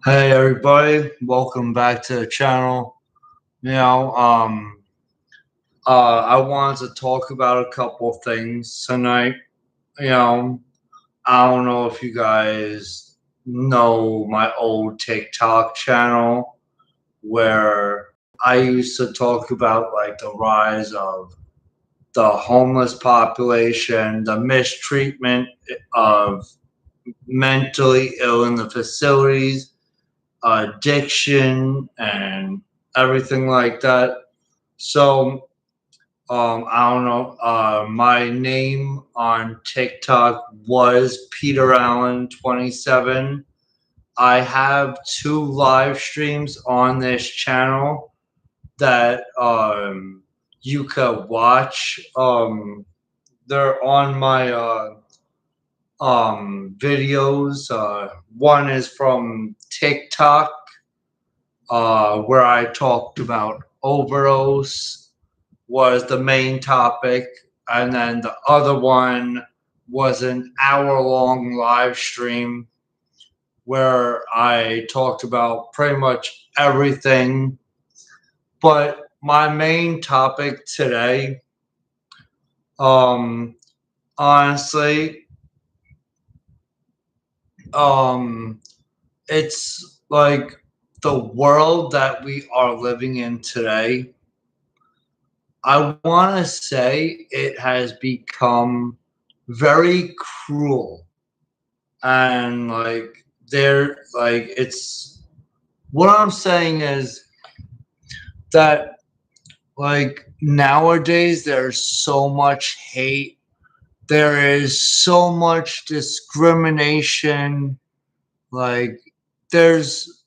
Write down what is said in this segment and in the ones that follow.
Hey everybody, welcome back to the channel. You know, I wanted to talk about a couple of things tonight. You know, I don't know if you guys know my old TikTok channel where I used to talk about like the rise of the homeless population, the mistreatment of mentally ill in the facilities, addiction, and everything like that. So, I don't know. My name on TikTok was Peter Allen 27. I have two live streams on this channel that you could watch. They're on my videos. One is from TikTok, where I talked about overdose was the main topic, and then the other one was an hour-long live stream where I talked about pretty much everything. But my main topic today, um, honestly, um, it's like the world that we are living in today. I want to say it has become very cruel. And like, it's what I'm saying is that, like, nowadays there's so much hate, there is so much discrimination, like, there's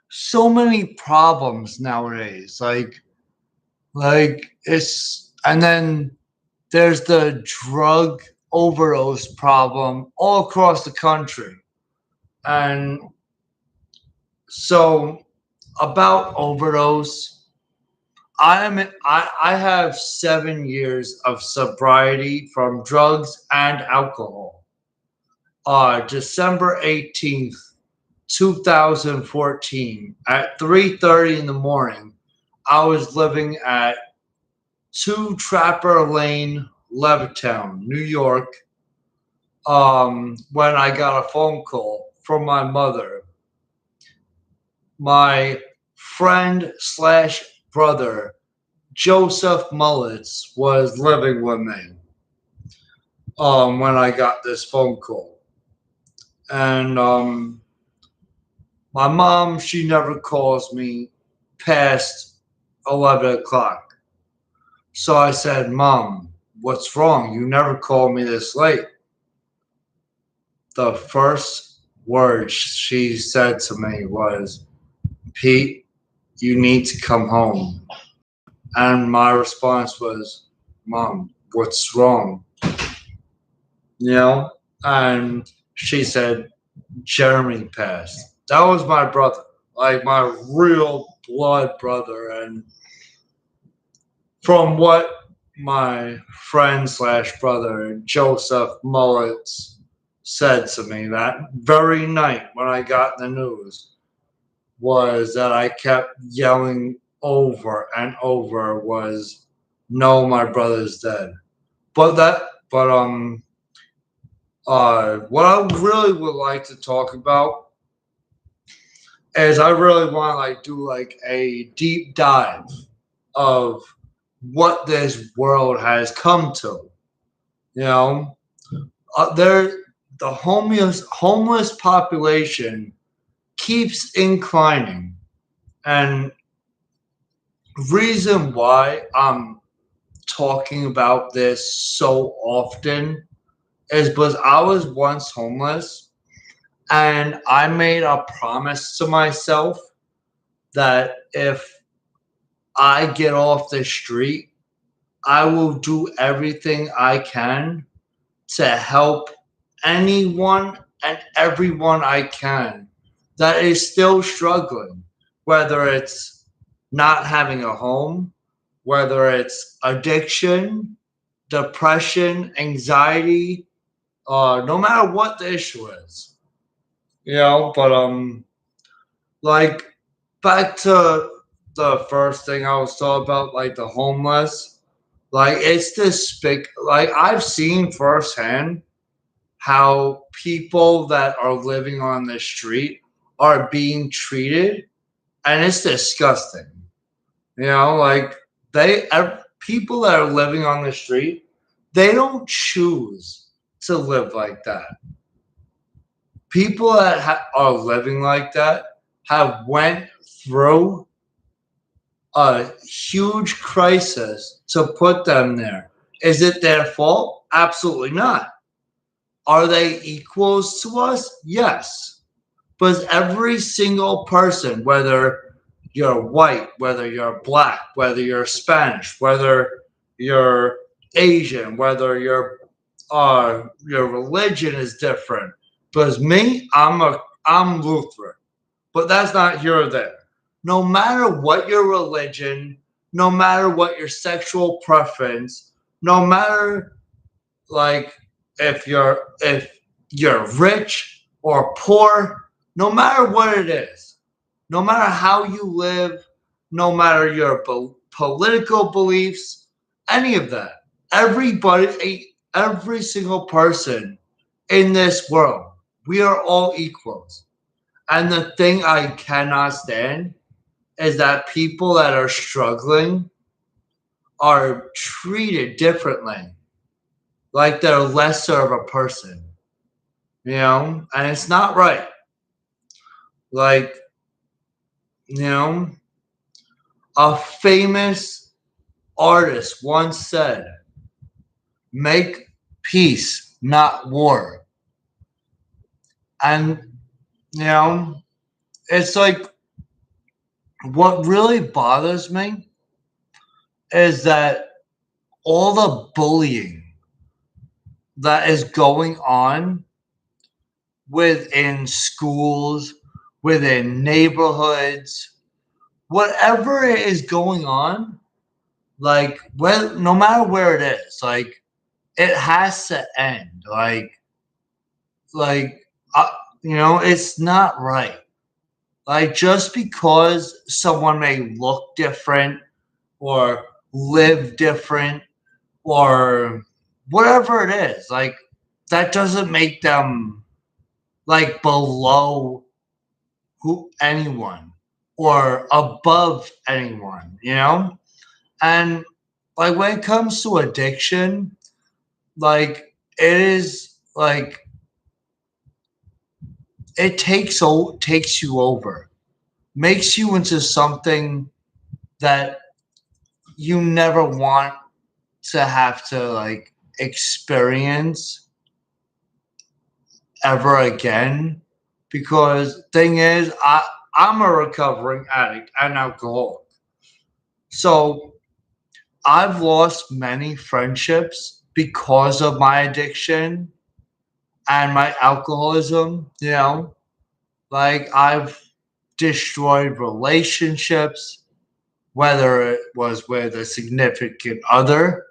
so many problems nowadays. It's, and then there's the drug overdose problem all across the country. And so, about overdose, I have 7 years of sobriety from drugs and alcohol. December 18th, 2014, at 3:30 in the morning, I was living at 2 Trapper Lane, Levittown, New York, when I got a phone call from my mother. My friend slash brother, Joseph Mullets, was living with me when I got this phone call. And my mom, she never calls me past 11 o'clock. So I said, Mom, what's wrong? You never call me this late. The first word she said to me was, Pete, you need to come home. And my response was, Mom, what's wrong? You know? And she said, Jeremy passed. That was my brother, like my real blood brother. And from what my friend slash brother, Joseph Mullets, said to me that very night when I got the news, was that I kept yelling over and over was, no, my brother's dead. But what I really would like to talk about is I really want to like do like a deep dive of what this world has come to. You know, there the homeless population keeps inclining, and reason why I'm talking about this so often is because I was once homeless, and I made a promise to myself that if I get off the street, I will do everything I can to help anyone and everyone I can that is still struggling, whether it's not having a home, whether it's addiction, depression, anxiety, no matter what the issue is. You know, but Like, back to the first thing I was talking about, like the homeless. Like, it's this big, like, I've seen firsthand how people that are living on the street are being treated, and it's disgusting. Like, people that are living on the street, they don't choose to live like that. People that are living like that have went through a huge crisis to put them there. Is it their fault? Absolutely not. Are they equals to us? Yes. But every single person, whether you're white, whether you're black, whether you're Spanish, whether you're Asian, whether your religion is different. Because me, I'm Lutheran, but that's not here or there. No matter what your religion, no matter what your sexual preference, no matter like if you're rich or poor, no matter what it is, no matter how you live, no matter your political beliefs, any of that, every single person in this world, we are all equals. And the thing I cannot stand is that people that are struggling are treated differently, like they're lesser of a person, and it's not right. Like, you know, a famous artist once said, make peace, not war. And, you know, it's like what really bothers me is that all the bullying that is going on within schools, within neighborhoods, whatever is going on, like, well, no matter where it is, like, it has to end. Like, uh, it's not right. Like, just because someone may look different or live different or whatever it is, like, that doesn't make them like below who anyone or above anyone. And like when it comes to addiction, like it is like it takes you over, makes you into something that you never want to have to like experience ever again. Because thing is, I'm a recovering addict and alcoholic. So I've lost many friendships because of my addiction and my alcoholism. Like, I've destroyed relationships, whether it was with a significant other,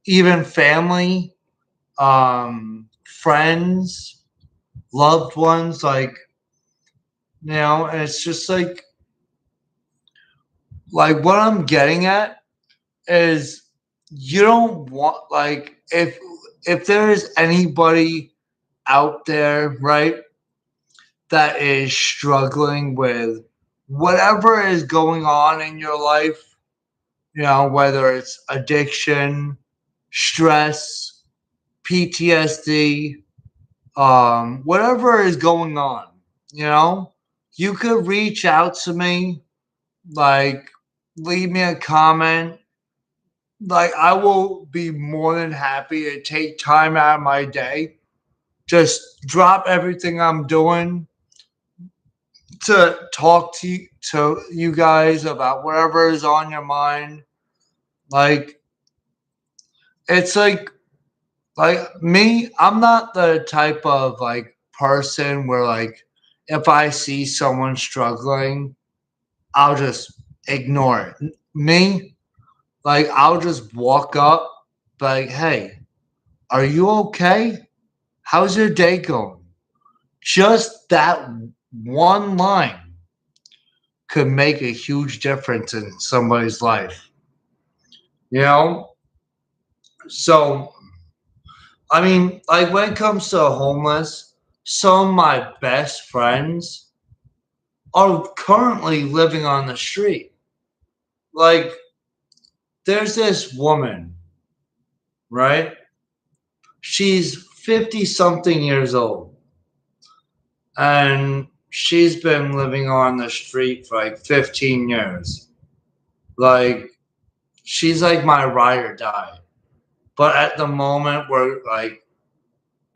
even family, friends, loved ones. Like, and it's just like what I'm getting at is you don't want, like, if there is anybody out there, right, that is struggling with whatever is going on in your life, whether it's addiction, stress, PTSD, whatever is going on, you know, you could reach out to me, like, leave me a comment. Like, I will be more than happy to take time out of my day, just drop everything I'm doing to talk to you guys about whatever is on your mind. Like, it's like me, I'm not the type of like person where, like, if I see someone struggling, I'll just ignore it. Me, like, I'll just walk up, like, hey, are you okay? How's your day going? Just that one line. could make a huge difference in somebody's life. You know? So, I mean, like when it comes to homeless, some of my best friends are currently living on the street. Like, there's this woman, right? She's 50 something years old, and she's been living on the street for like 15 years. Like, she's like my ride or die. But at the moment, we're like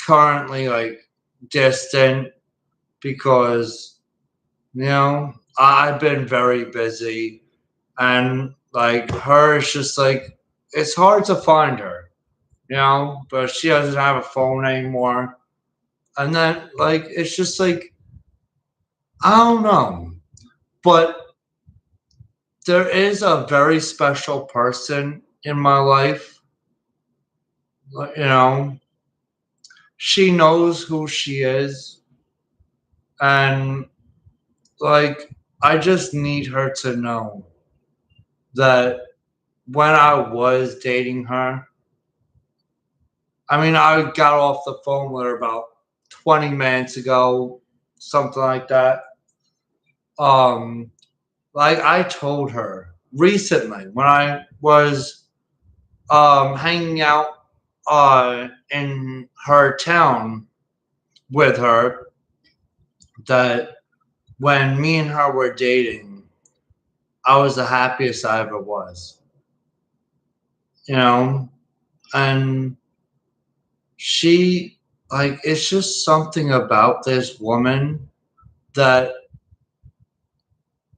currently like distant because, I've been very busy, and like her, it's just like it's hard to find her, but she doesn't have a phone anymore. And then like it's just like I don't know. But there is a very special person in my life. You know, she knows who she is, and like I just need her to know that when I was dating her, I mean, I got off the phone with her about 20 minutes ago, something like that. Um, like I told her recently when I was hanging out in her town with her that when me and her were dating, I was the happiest I ever was. You know, and she like it's just something about this woman that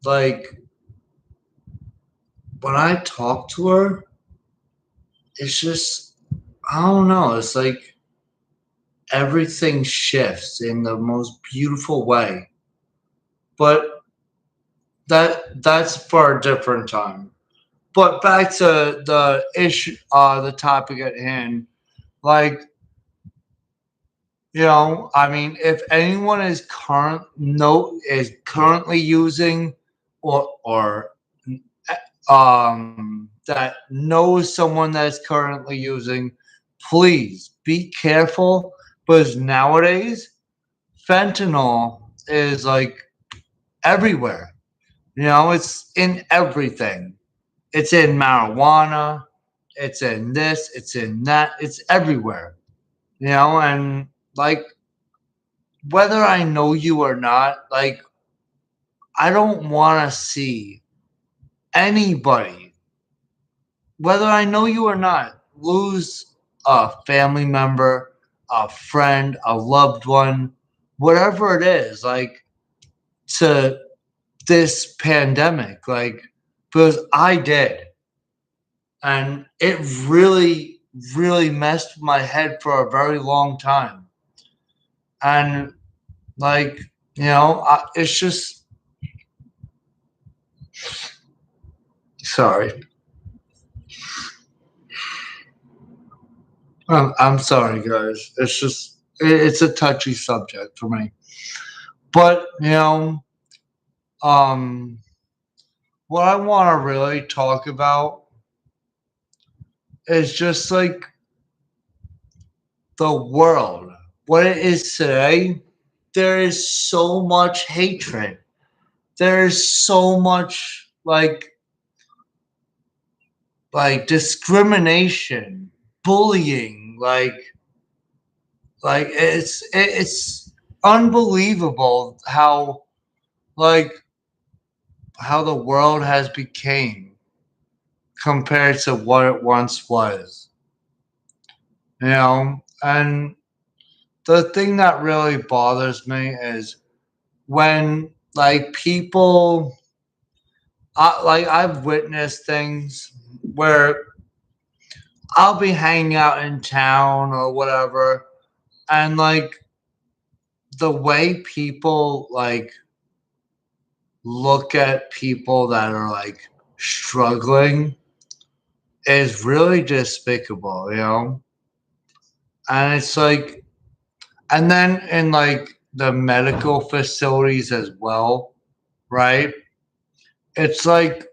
like when I talk to her, it's just I don't know, it's like everything shifts in the most beautiful way. But that's for a different time. But back to the issue, the topic at hand. Like, I mean, if anyone is currently using or that knows someone that's currently using, please be careful because nowadays fentanyl is like everywhere. It's in everything. It's in marijuana. It's in this. It's in that. It's everywhere. And like whether I know you or not, like I don't want to see anybody, whether I know you or not, lose a family member, a friend, a loved one, whatever it is, like to this pandemic, like because I did. And it really, really messed with my head for a very long time. And like, it's just sorry. I'm sorry, guys. It's just it's a touchy subject for me. But um, what I want to really talk about is just like the world, what it is today. There is so much hatred. There is so much like discrimination, bullying, like it's unbelievable like how the world has became compared to what it once was. And the thing that really bothers me is when like people like I've witnessed things where I'll be hanging out in town or whatever, and like the way people like look at people that are like struggling is really despicable. And it's like, and then in like the medical facilities as well, right? it's like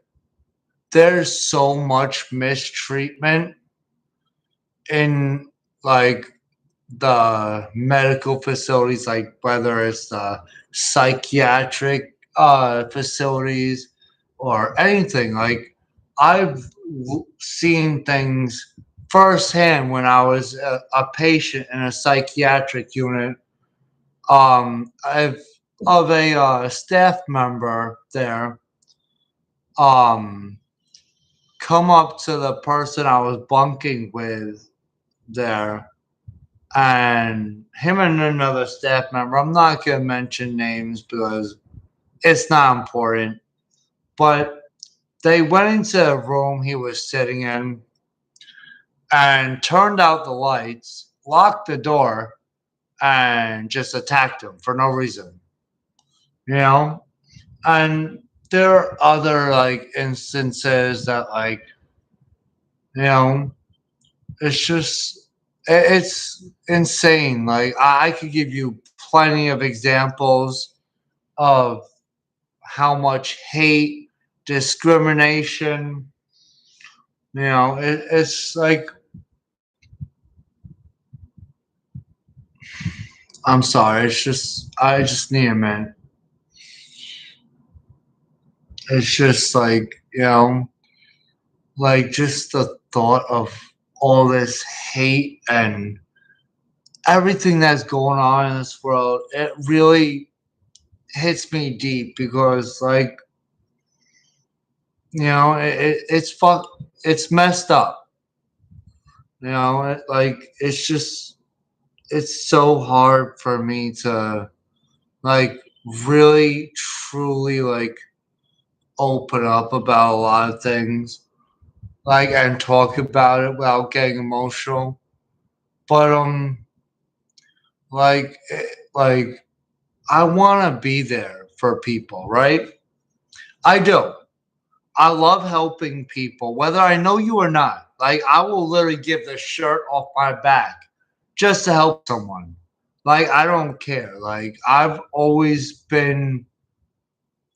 there's so much mistreatment in like the medical facilities, like whether it's the psychiatric facilities or anything. Like I've seen things firsthand when I was a patient in a psychiatric unit. I've of a staff member there um come up to the person I was bunking with there, and him and another staff member. I'm not gonna mention names because it's not important. But they went into the room he was sitting in and turned out the lights, locked the door, and just attacked him for no reason. You know? And there are other like instances that you know, it's just it's insane. Like I could give you plenty of examples of how much hate, discrimination. It's like I'm sorry. It's just I just need a minute. It's just like just the thought of all this hate and everything that's going on in this world. It really hits me deep because it's it's messed up. It's just it's so hard for me to like really truly open up about a lot of things and talk about it without getting emotional. But like like I want to be there for people, right? I do. I love helping people, whether I know you or not. Like I will literally give the shirt off my back just to help someone. Like I don't care. Like I've always been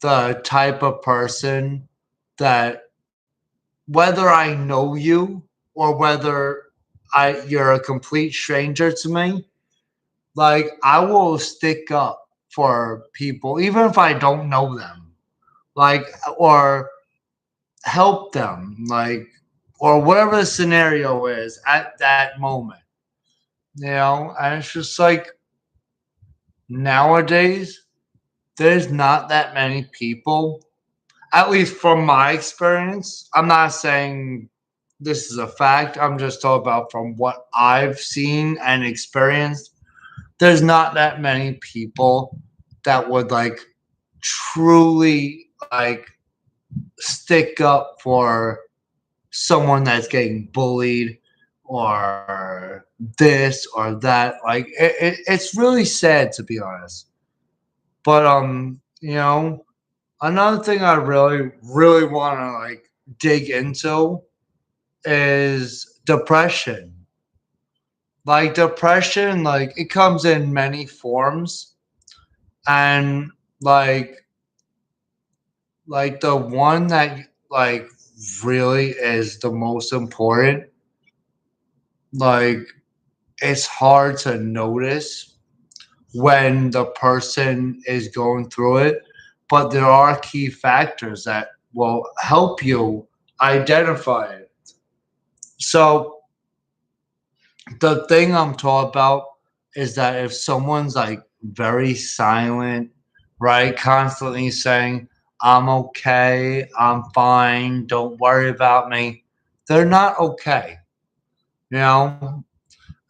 the type of person that whether I know you or whether I you're a complete stranger to me, like I will stick up for people even if I don't know them. Like or help them or whatever the scenario is at that moment. And it's just like nowadays there's not that many people, at least from my experience. I'm not saying this is a fact. I'm just talking about from what I've seen and experienced. There's not that many people that would truly stick up for someone that's getting bullied or this or that. It's really sad to be honest. But another thing I really, really want to dig into is depression. Like depression, like it comes in many forms, and like the one that really is the most important. Like it's hard to notice when the person is going through it, but there are key factors that will help you identify it. So the thing I'm talking about is that if someone's very silent, right, constantly saying, I'm okay, I'm fine, don't worry about me, they're not okay, you know?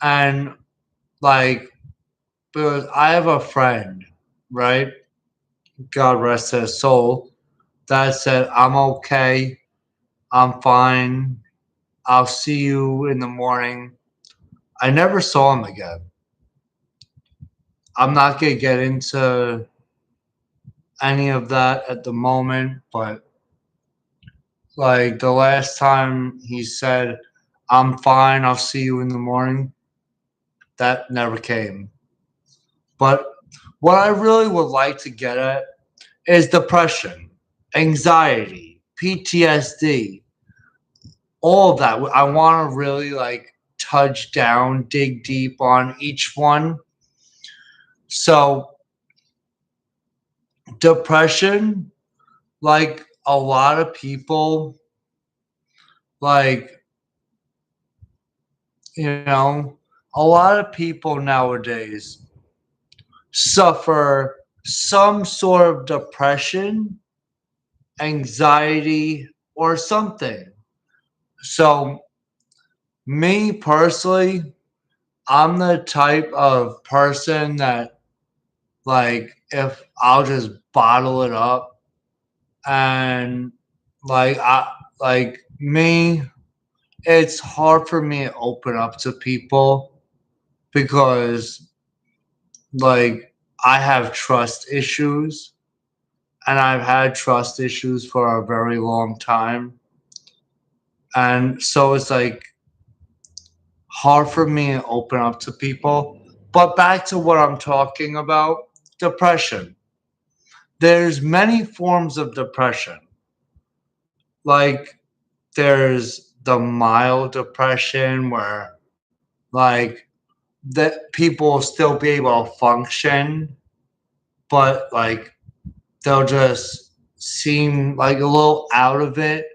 And like, because I have a friend, right? God rest his soul, that said, I'm okay, I'm fine, I'll see you in the morning. I never saw him again. I'm not going to get into any of that at the moment, but the last time he said, I'm fine, I'll see you in the morning, that never came. But what I really would like to get at is depression. anxiety, PTSD, all of that. I want to really like touch down, dig deep on each one. So, depression, like a lot of people, like, you know, a lot of people nowadays suffer some sort of depression, anxiety, or something. So, me personally, I'm the type of person that, like, if I'll just bottle it up and, I, like, me, it's hard for me to open up to people because, like, I have trust issues and I've had trust issues for a very long time. And so it's like hard for me to open up to people. But back to what I'm talking about, depression. There's many forms of depression. Like there's the mild depression where like that people still be able to function, but like they'll just seem like a little out of it.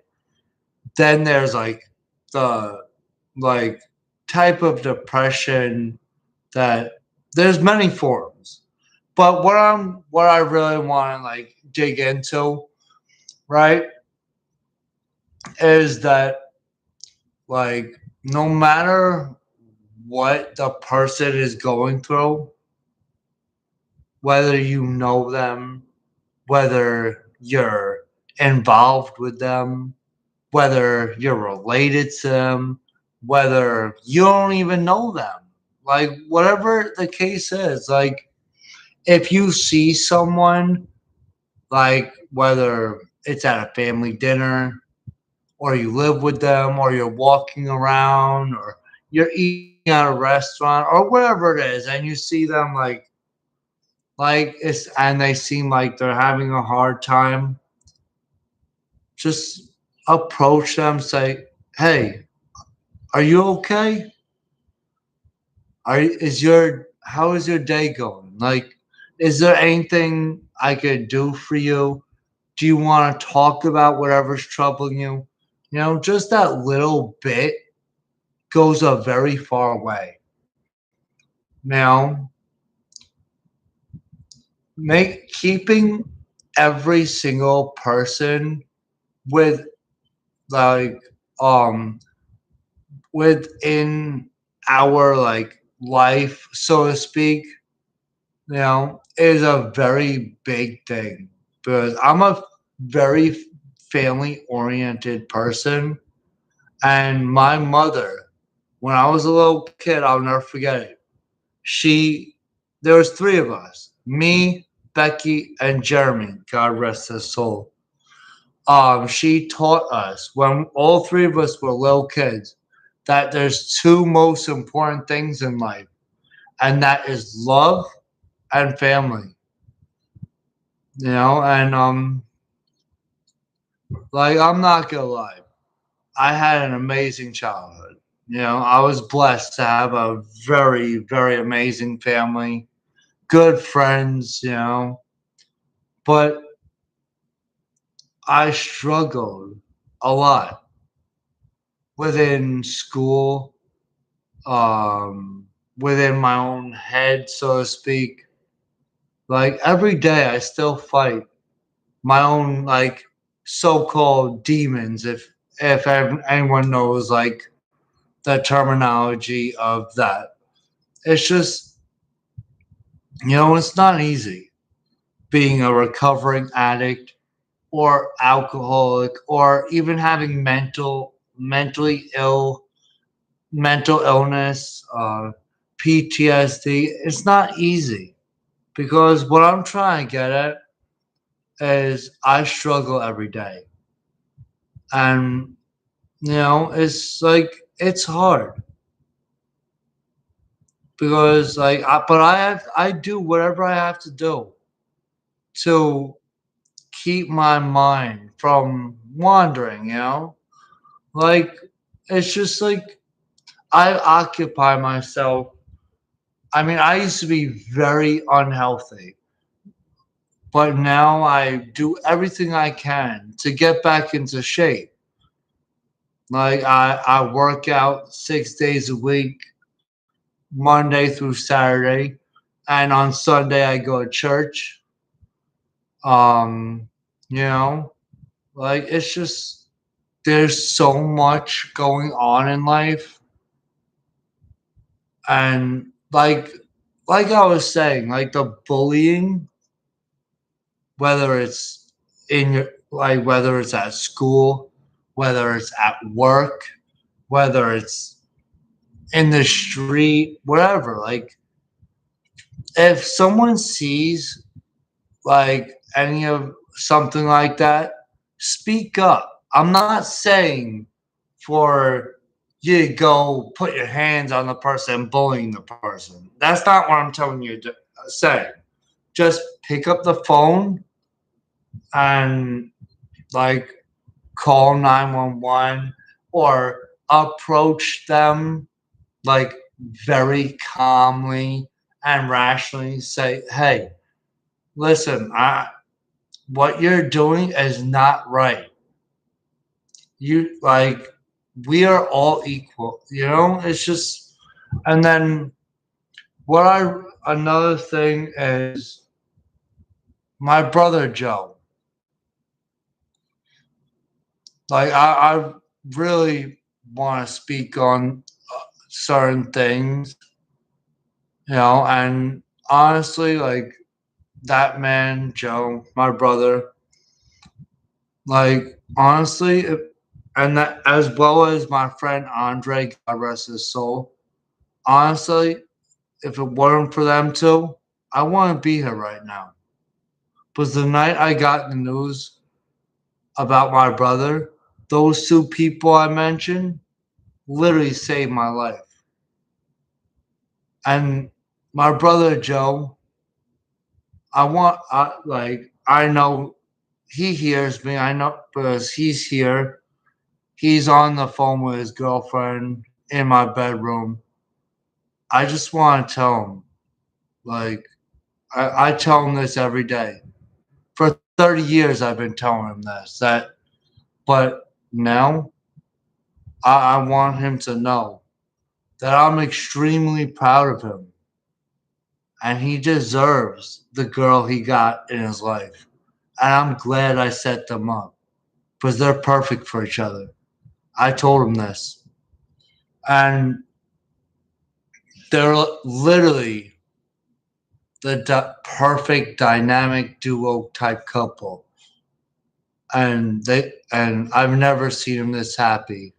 Then there's like the like type of depression that there's many forms. But what I really want to like dig into, right, is that like no matter what the person is going through, whether you know them, whether you're involved with them, whether you're related to them, whether you don't even know them, like whatever the case is, like if you see someone, like whether it's at a family dinner or you live with them or you're walking around or you're eating at a restaurant or whatever it is and you see them like it's and they seem like they're having a hard time, just approach them, say, hey, are you okay? Is your how is your day going? Like, is there anything I could do for you? Do you want to talk about whatever's troubling you? You know, just that little bit goes a very far way. Now, make keeping every single person with like um within our like life, so to speak, is a very big thing because I'm a very family oriented person. And my mother, when I was a little kid, I'll never forget it. She, there was three of us, me, Becky, and Jeremy. God rest his soul. She taught us when all three of us were little kids that there's two most important things in life, and that is love and family. And like I'm not gonna lie, I had an amazing childhood. I was blessed to have a very, very amazing family, good friends, but I struggled a lot within school, within my own head, so to speak. Like every day, I still fight my own like so-called demons, if anyone knows like the terminology of that. It's just it's not easy being a recovering addict or alcoholic or even having mentally ill mental illness, PTSD. It's not easy because what I'm trying to get at is I struggle every day. And, it's like, it's hard because, but I do whatever I have to do to keep my mind from wandering, you know? Like, it's just like I occupy myself. I mean, I used to be very unhealthy, but now I do everything I can to get back into shape. Like, I work out 6 days a week, Monday through Saturday, and on Sunday I go to church. Um, you know, like it's just there's so much going on in life, and like I was saying, like the bullying, whether it's in your like whether it's at school, whether it's at work, whether it's in the street, wherever. Like if someone sees like any of something like that, speak up. I'm not saying for you to go put your hands on the person bullying the person. That's not what I'm telling you to say. Just pick up the phone and like call 911 or approach them like very calmly and rationally say, "Hey, listen, what you're doing is not right. You like we are all equal, you know? It's just and then what I another thing is my brother Joe. Like I really want to speak on certain things, you know, and honestly, like that man Joe, my brother, like honestly, and that as well as my friend Andre, God rest his soul. Honestly, if it weren't for them two, I wouldn't be here right now. Because the night I got the news about my brother, those two people I mentioned literally saved my life. And my brother Joe, I know he hears me. I know because he's here. He's on the phone with his girlfriend in my bedroom. I just want to tell him, like, I tell him this every day. For 30 years, I've been telling him this. But now I want him to know that I'm extremely proud of him, and he deserves the girl he got in his life. And I'm glad I set them up because they're perfect for each other. I told him this, and they're literally the perfect dynamic duo type couple. And I've never seen him this happy,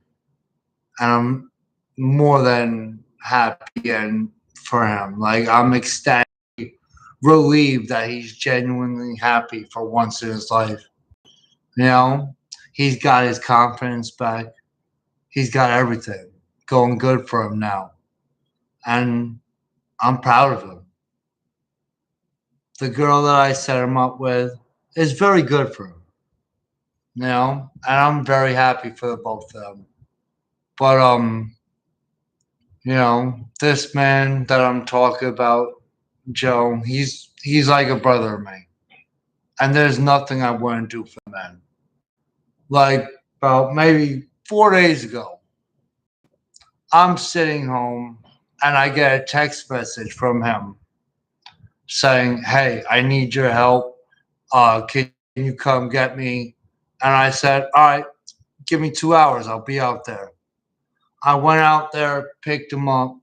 and I'm more than happy and for him. Like I'm ecstatic, relieved that he's genuinely happy for once in his life. You know, he's got his confidence back. He's got everything going good for him now, and I'm proud of him. The girl that I set him up with is very good for him. You know, and I'm very happy for the both of them. But you know, this man that I'm talking about, Joe, he's like a brother of mine. And there's nothing I wouldn't do for the man. Like about maybe 4 days ago, I'm sitting home and I get a text message from him saying, "Hey, I need your help. Can you come get me?" And I said, "All right, give me 2 hours. I'll be out there." I went out there, picked him up.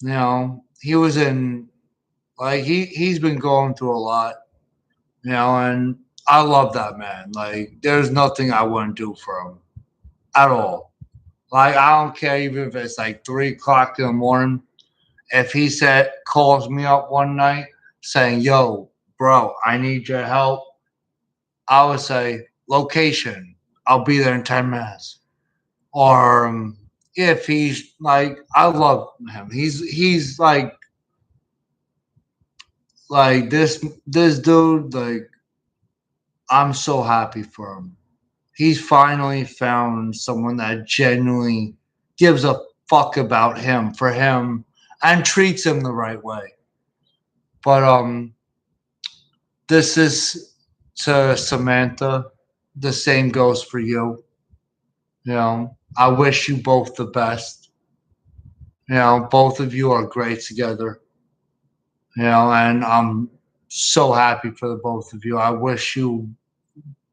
You know, he was in like he's been going through a lot. You know, and I love that man. Like, there's nothing I wouldn't do for him at all. Like, I don't care even if it's like 3 o'clock in the morning. If he said calls me up one night saying, "Yo, bro, I need your help," I would say, "Location. I'll be there in 10 minutes." Or if he's like, I love him. He's like this dude like I'm so happy for him. He's finally found someone that genuinely gives a fuck about him for him and treats him the right way. But this is to Samantha. The same goes for you. I wish you both the best. Both of you are great together. And I'm so happy for the both of you. I wish you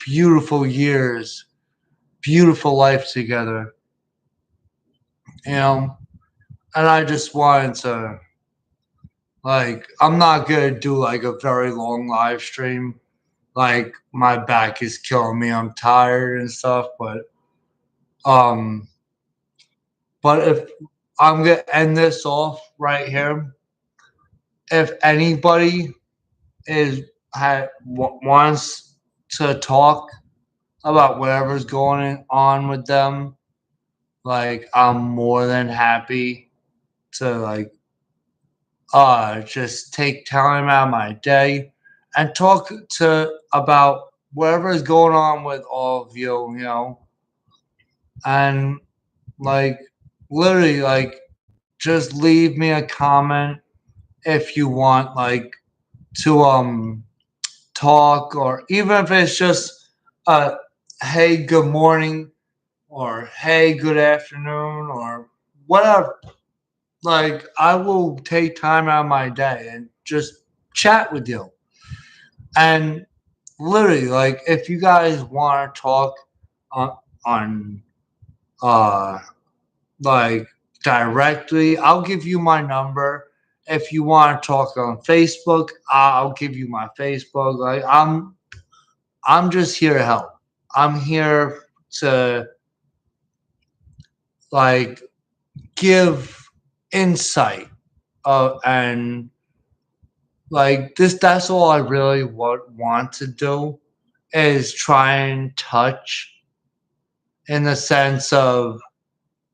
beautiful years, beautiful life together. You know, and I just wanted to I'm not gonna do like a very long live stream. Like my back is killing me. I'm tired and stuff, um but if I'm gonna end this off right here. If anybody wants to talk about whatever's going on with them, like I'm more than happy to just take time out of my day and talk to about whatever is going on with all of you, and like literally just leave me a comment if you want to talk, or even if it's just uh hey good morning or hey good afternoon or whatever. I will take time out of my day and just chat with you. And literally, if you guys want to talk on uh like directly, I'll give you my number. If you want to talk on Facebook, I'll give you my Facebook. I'm just here to help. I'm here to like give insight, and this that's all I really want to do, is try and touch, in the sense of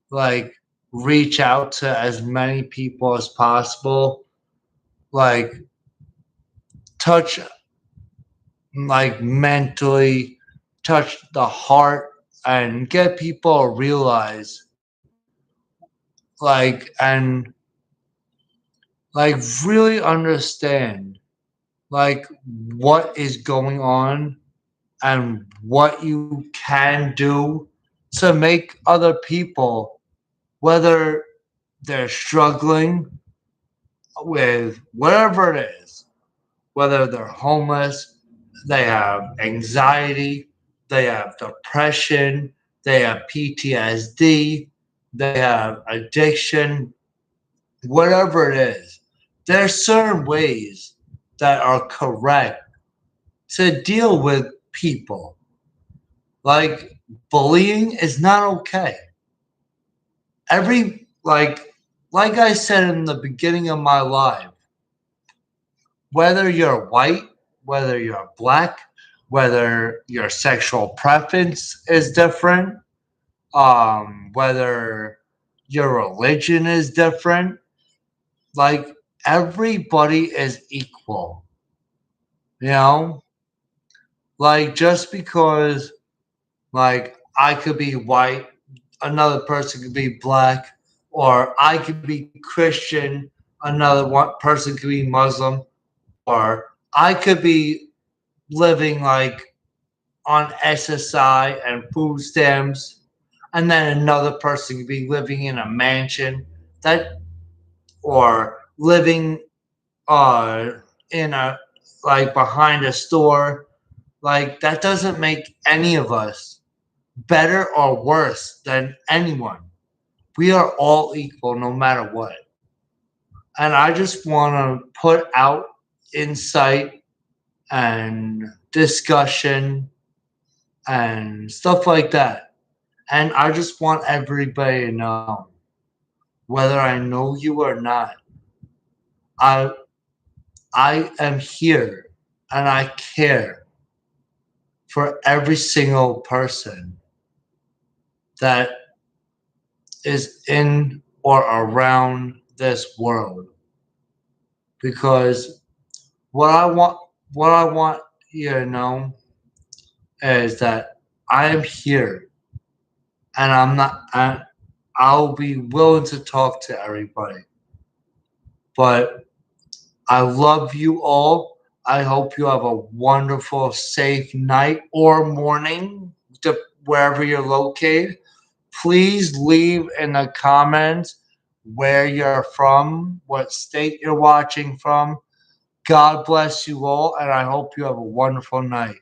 like reach out to as many people as possible, like touch, mentally, touch the heart, and get people to realize and really understand like what is going on and what you can do to make other people, whether they're struggling with whatever it is, whether they're homeless, they have anxiety, they have depression, they have PTSD, they have addiction, whatever it is, there's certain ways that are correct to deal with people. Like bullying is not okay. Every like I said in the beginning of my life, whether you're white, whether you're black, whether your sexual preference is different, whether your religion is different, like everybody is equal. You know, just because I could be white, another person could be black, or I could be Christian, another one person could be Muslim, or I could be living on SSI and food stamps, and then another person could be living in a mansion, that or living uh in a behind a store. That doesn't make any of us better or worse than anyone. We are all equal no matter what. And I just want to put out insight and discussion and stuff like that. And I just want everybody to know, whether I know you or not, I I am here and I care for every single person that is in or around this world, because what I want what I want you to know is that I am here, and I'll be willing to talk to everybody. But I love you all. I hope you have a wonderful, safe night or morning wherever you're located. Please leave in the comments where you're from, what state you're watching from. God bless you all, and I hope you have a wonderful night.